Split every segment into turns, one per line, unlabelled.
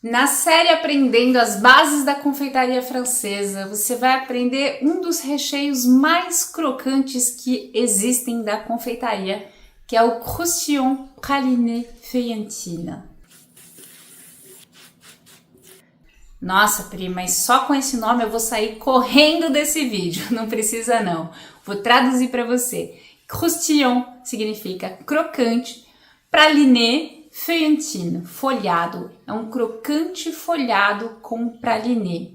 Na série Aprendendo as Bases da Confeitaria Francesa, você vai aprender um dos recheios mais crocantes que existem da confeitaria, que é o croustillon praliné feuillantine. Nossa, Pri, mas só com esse nome eu vou sair correndo desse vídeo. Não precisa não. Vou traduzir para você. Croustillon significa crocante, praliné feuillantine, folhado. É um crocante folhado com praliné.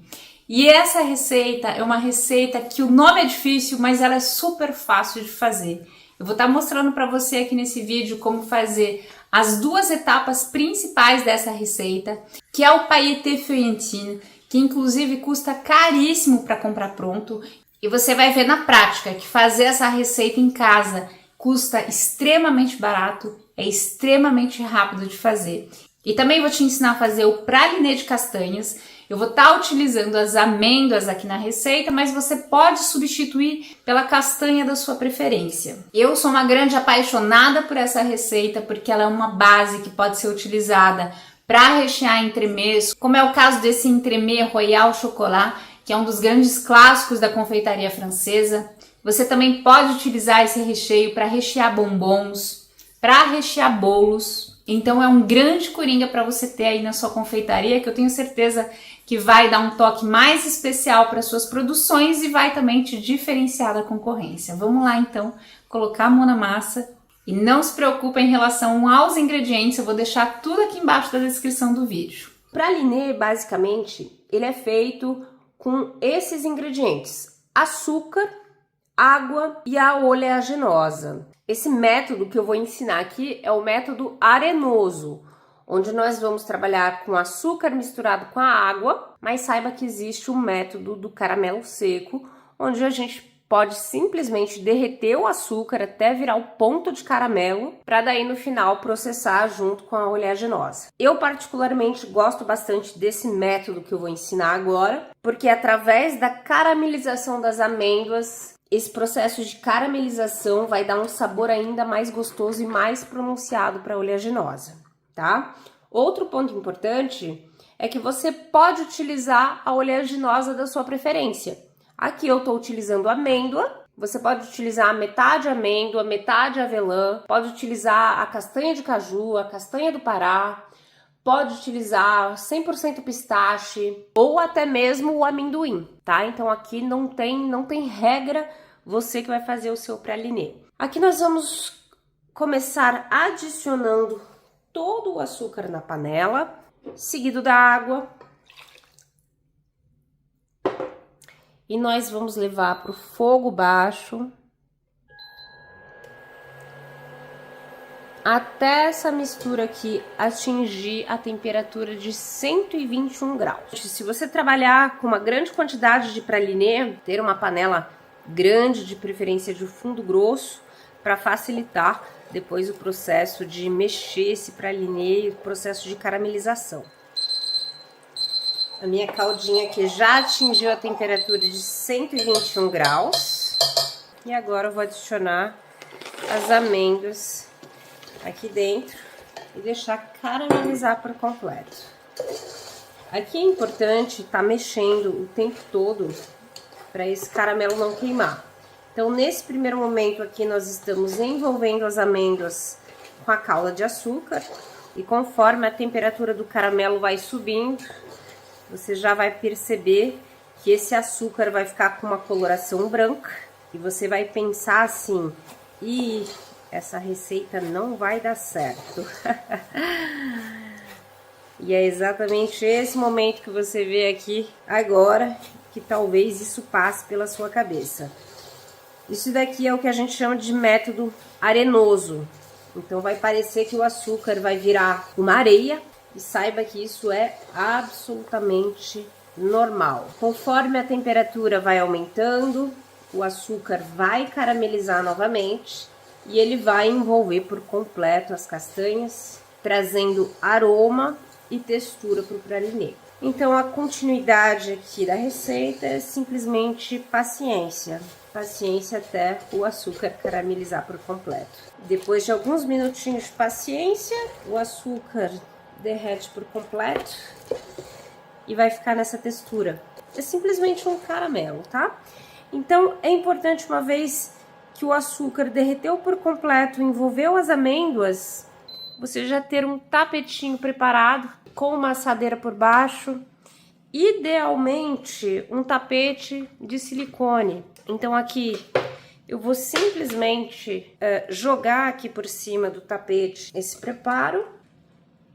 E essa receita é uma receita que o nome é difícil, mas ela é super fácil de fazer. Eu vou estar mostrando para você aqui nesse vídeo como fazer as duas etapas principais dessa receita, que é o pailleté feuillantine, que inclusive custa caríssimo para comprar pronto. E você vai ver na prática que fazer essa receita em casa custa extremamente barato, é extremamente rápido de fazer. E também vou te ensinar a fazer o praliné de castanhas. Eu vou estar utilizando as amêndoas aqui na receita, mas você pode substituir pela castanha da sua preferência. Eu sou uma grande apaixonada por essa receita porque ela é uma base que pode ser utilizada para rechear entremês, como é o caso desse entremê Royal Chocolat, que é um dos grandes clássicos da confeitaria francesa. Você também pode utilizar esse recheio para rechear bombons, para rechear bolos. Então é um grande coringa para você ter aí na sua confeitaria, que eu tenho certeza que vai dar um toque mais especial para suas produções e vai também te diferenciar da concorrência. Vamos lá então, colocar a mão na massa e não se preocupe em relação aos ingredientes, eu vou deixar tudo aqui embaixo da descrição do vídeo.
O praliné, basicamente, ele é feito com esses ingredientes: açúcar, água e a oleaginosa. Esse método que eu vou ensinar aqui é o método arenoso, onde nós vamos trabalhar com açúcar misturado com a água, mas saiba que existe o método do caramelo seco, onde a gente pode simplesmente derreter o açúcar até virar o ponto de caramelo, para daí no final processar junto com a oleaginosa. Eu particularmente gosto bastante desse método que eu vou ensinar agora, porque através da caramelização das amêndoas, esse processo de caramelização vai dar um sabor ainda mais gostoso e mais pronunciado para a oleaginosa, tá? Outro ponto importante é que você pode utilizar a oleaginosa da sua preferência. Aqui eu estou utilizando amêndoa, você pode utilizar metade amêndoa, metade avelã, pode utilizar a castanha de caju, a castanha do Pará, pode utilizar 100% pistache ou até mesmo o amendoim, tá? Então aqui não tem regra, você que vai fazer o seu praliné. Aqui nós vamos começar adicionando todo o açúcar na panela, seguido da água. E nós vamos levar para o fogo baixo até essa mistura aqui atingir a temperatura de 121 graus. Se você trabalhar com uma grande quantidade de praliné, ter uma panela grande, de preferência de fundo grosso, para facilitar depois o processo de mexer esse praliné e o processo de caramelização. A minha caldinha aqui já atingiu a temperatura de 121 graus. E agora eu vou adicionar as amêndoas aqui dentro e deixar caramelizar por completo. Aqui é importante estar mexendo o tempo todo para esse caramelo não queimar. Então, nesse primeiro momento aqui, nós estamos envolvendo as amêndoas com a calda de açúcar. E conforme a temperatura do caramelo vai subindo, você já vai perceber que esse açúcar vai ficar com uma coloração branca. E você vai pensar assim: ih, essa receita não vai dar certo. E é exatamente esse momento que você vê aqui agora que talvez isso passe pela sua cabeça. Isso daqui é o que a gente chama de método arenoso. Então vai parecer que o açúcar vai virar uma areia, e saiba que isso é absolutamente normal. Conforme a temperatura vai aumentando, o açúcar vai caramelizar novamente e ele vai envolver por completo as castanhas, trazendo aroma e textura para o praliné. Então a continuidade aqui da receita é simplesmente paciência. Paciência até o açúcar caramelizar por completo. Depois de alguns minutinhos de paciência, o açúcar derrete por completo e vai ficar nessa textura. É simplesmente um caramelo, tá? Então, é importante, uma vez que o açúcar derreteu por completo, envolveu as amêndoas, você já ter um tapetinho preparado com uma assadeira por baixo, idealmente um tapete de silicone. Então aqui eu vou simplesmente jogar aqui por cima do tapete esse preparo.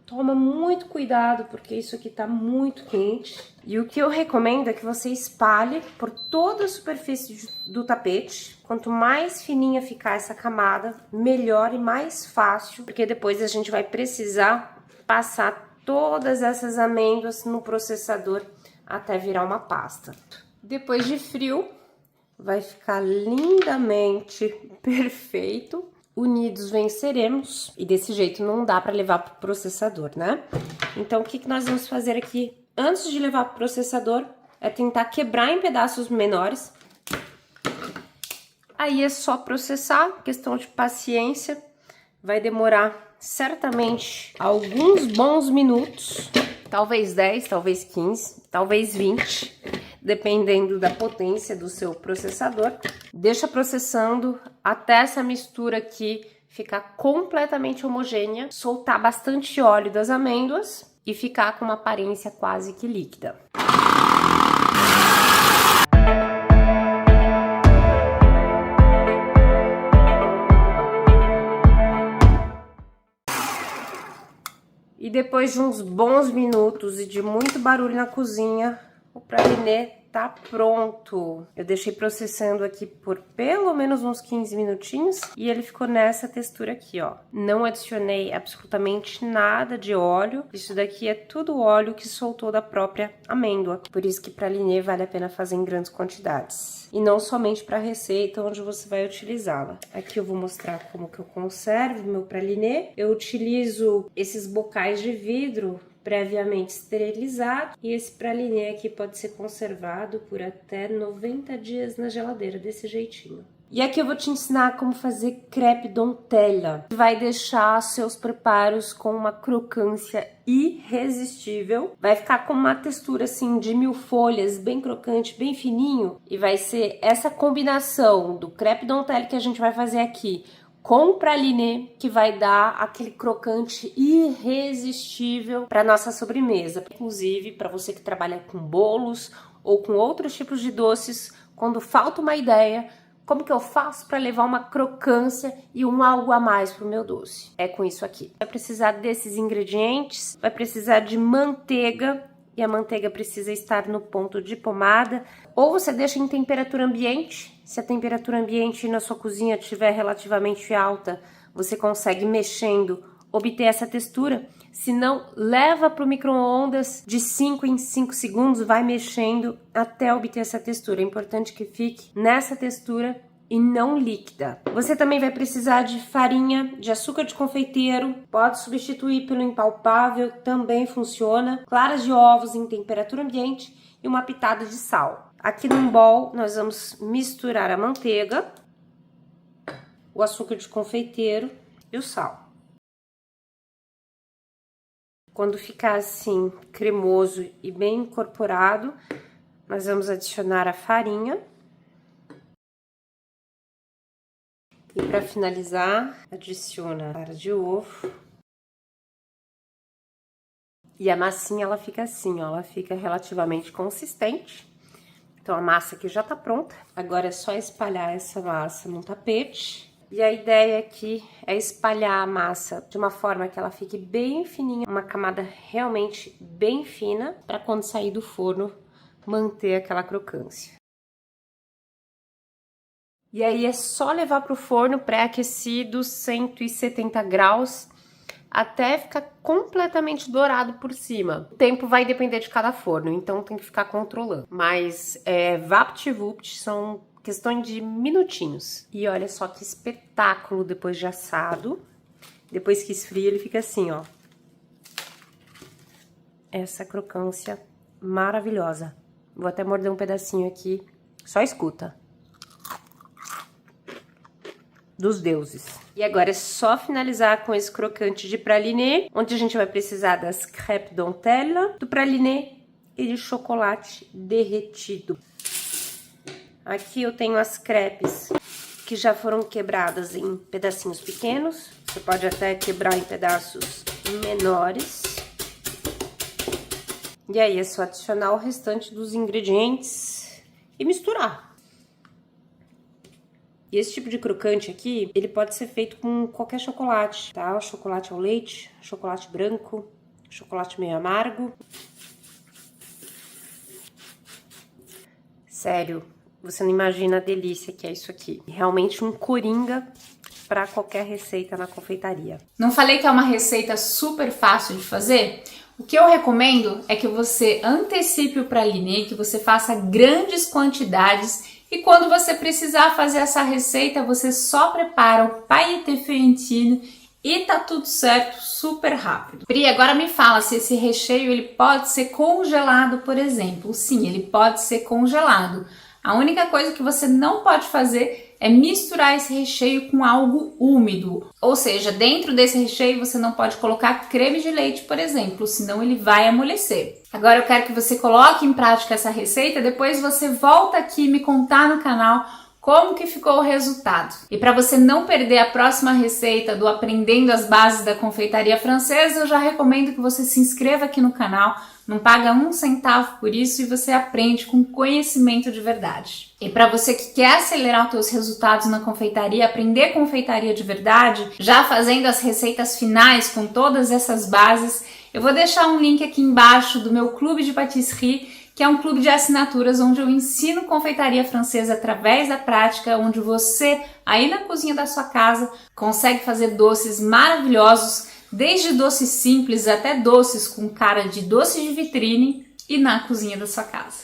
Toma muito cuidado porque isso aqui tá muito quente. E o que eu recomendo é que você espalhe por toda a superfície do tapete. Quanto mais fininha ficar essa camada, melhor e mais fácil, porque depois a gente vai precisar passar todas essas amêndoas no processador até virar uma pasta. Depois de frio, vai ficar lindamente perfeito. Unidos venceremos, e desse jeito não dá para levar para o processador, né? Então, o que nós vamos fazer aqui antes de levar para o processador é tentar quebrar em pedaços menores. Aí é só processar, questão de paciência, vai demorar certamente alguns bons minutos, talvez 10, talvez 15, talvez 20, dependendo da potência do seu processador. Deixa processando até essa mistura aqui ficar completamente homogênea, soltar bastante óleo das amêndoas e ficar com uma aparência quase que líquida. E depois de uns bons minutos e de muito barulho na cozinha, o praliné tá pronto. Eu deixei processando aqui por pelo menos uns 15 minutinhos e ele ficou nessa textura aqui, ó. Não adicionei absolutamente nada de óleo. Isso daqui é tudo óleo que soltou da própria amêndoa. Por isso que praliné vale a pena fazer em grandes quantidades. E não somente para receita onde você vai utilizá-la. Aqui eu vou mostrar como que eu conservo meu praliné. Eu utilizo esses bocais de vidro previamente esterilizado, e esse praliné aqui pode ser conservado por até 90 dias na geladeira, desse jeitinho. E aqui eu vou te ensinar como fazer crêpe dentelle. Vai deixar seus preparos com uma crocância irresistível. Vai ficar com uma textura assim de 1000 folhas, bem crocante, bem fininho. E vai ser essa combinação do crêpe dentelle que a gente vai fazer aqui com o praliné que vai dar aquele crocante irresistível para nossa sobremesa. Inclusive, para você que trabalha com bolos ou com outros tipos de doces, quando falta uma ideia, como que eu faço para levar uma crocância e um algo a mais pro meu doce? É com isso aqui. Vai precisar desses ingredientes, vai precisar de manteiga, e a manteiga precisa estar no ponto de pomada, ou você deixa em temperatura ambiente. Se a temperatura ambiente na sua cozinha estiver relativamente alta, você consegue, mexendo, obter essa textura. Se não, leva para o micro-ondas de 5 em 5 segundos, vai mexendo até obter essa textura. É importante que fique nessa textura e não líquida. Você também vai precisar de farinha, de açúcar de confeiteiro, pode substituir pelo impalpável, também funciona. Claras de ovos em temperatura ambiente e uma pitada de sal. Aqui num bowl nós vamos misturar a manteiga, o açúcar de confeiteiro e o sal. Quando ficar assim cremoso e bem incorporado, nós vamos adicionar a farinha. E para finalizar, adiciona a clara de ovo. E a massinha, ela fica assim, ó, ela fica relativamente consistente. Então, a massa aqui já tá pronta. Agora é só espalhar essa massa no tapete. E a ideia aqui é espalhar a massa de uma forma que ela fique bem fininha, uma camada realmente bem fina, para quando sair do forno, manter aquela crocância. E aí é só levar para o forno pré-aquecido, 170 graus, até ficar completamente dourado por cima. O tempo vai depender de cada forno, então tem que ficar controlando. Mas vapt-vupt, são questões de minutinhos. E olha só que espetáculo depois de assado. Depois que esfria, ele fica assim, ó. Essa crocância maravilhosa. Vou até morder um pedacinho aqui, só escuta. dos deuses. E agora é só finalizar com esse crocante de praliné, onde a gente vai precisar das crêpes dentelle, do praliné e de chocolate derretido. Aqui eu tenho as crepes que já foram quebradas em pedacinhos pequenos. Você pode até quebrar em pedaços menores. E aí é só adicionar o restante dos ingredientes e misturar. E esse tipo de crocante aqui, ele pode ser feito com qualquer chocolate, tá? O chocolate ao leite, chocolate branco, chocolate meio amargo. Sério, você não imagina a delícia que é isso aqui. Realmente um coringa para qualquer receita na confeitaria.
Não falei que é uma receita super fácil de fazer? O que eu recomendo é que você antecipe o praliné, que você faça grandes quantidades e quando você precisar fazer essa receita, você só prepara o pailleté feuillantine e tá tudo certo, super rápido. Pri, agora me fala se esse recheio ele pode ser congelado, por exemplo. Sim, ele pode ser congelado. A única coisa que você não pode fazer é misturar esse recheio com algo úmido. Ou seja, dentro desse recheio você não pode colocar creme de leite, por exemplo, senão ele vai amolecer. Agora eu quero que você coloque em prática essa receita, depois você volta aqui e me contar no canal como que ficou o resultado. E para você não perder a próxima receita do Aprendendo as Bases da Confeitaria Francesa, eu já recomendo que você se inscreva aqui no canal, não paga 1 centavo por isso e você aprende com conhecimento de verdade. E para você que quer acelerar os seus resultados na confeitaria, aprender confeitaria de verdade, já fazendo as receitas finais com todas essas bases, eu vou deixar um link aqui embaixo do meu clube de patisserie, que é um clube de assinaturas onde eu ensino confeitaria francesa através da prática, onde você, aí na cozinha da sua casa, consegue fazer doces maravilhosos, desde doces simples até doces com cara de doce de vitrine e na cozinha da sua casa.